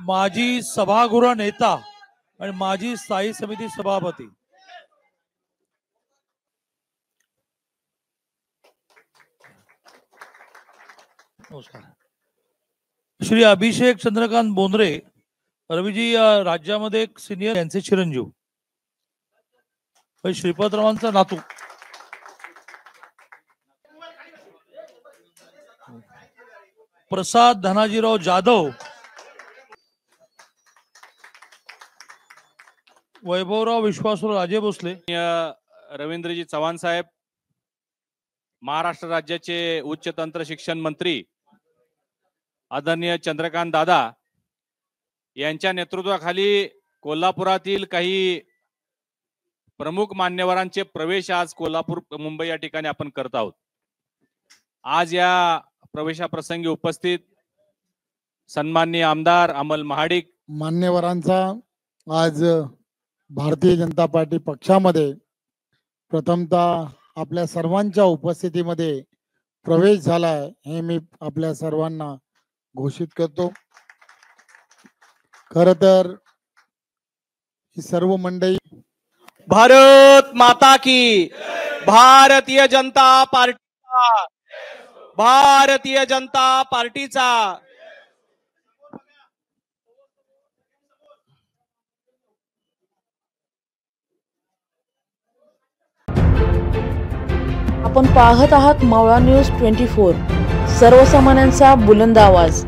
माजी सभागृह नेता आणि माजी स्थायी समिती सभापती नमस्कार श्री अभिषेक चंद्रकांत बोंद्रे रवीजी राज्यामध्ये एक सिनियर यांचे चिरंजीव श्रीपतरावांचा नातू प्रसाद धनाजीराव जाधव वैभवराव विश्वासराव राजे भोसले रवींद्रजी चव्हाण साहेब महाराष्ट्र राज्याचे उच्च तंत्र शिक्षण मंत्री आदरणीय चंद्रकांत दादा यांच्या नेतृत्वाखाली कोल्हापुरातील काही प्रमुख मान्यवरांचे प्रवेश आज कोल्हापूर मुंबई या ठिकाणी आपण करत आहोत। आज या प्रवेशाप्रसंगी उपस्थित सन्माननीय आमदार अमल महाडिक मान्यवरांचा आज भारतीय जनता पार्टी पक्षामध्ये प्रथमतः आपल्या सर्वांच्या उपस्थितीमध्ये प्रवेश झालाय हे मी आपल्या सर्वांना घोषित करतो। खरं तर ही सर्व मंडळी भारत माता की, भारतीय जनता पार्टीचा, भारतीय जनता पार्टीचा आपण पाहत आहात मावळा न्यूज 24, सर्वसामान्यांचा बुलंद आवाज।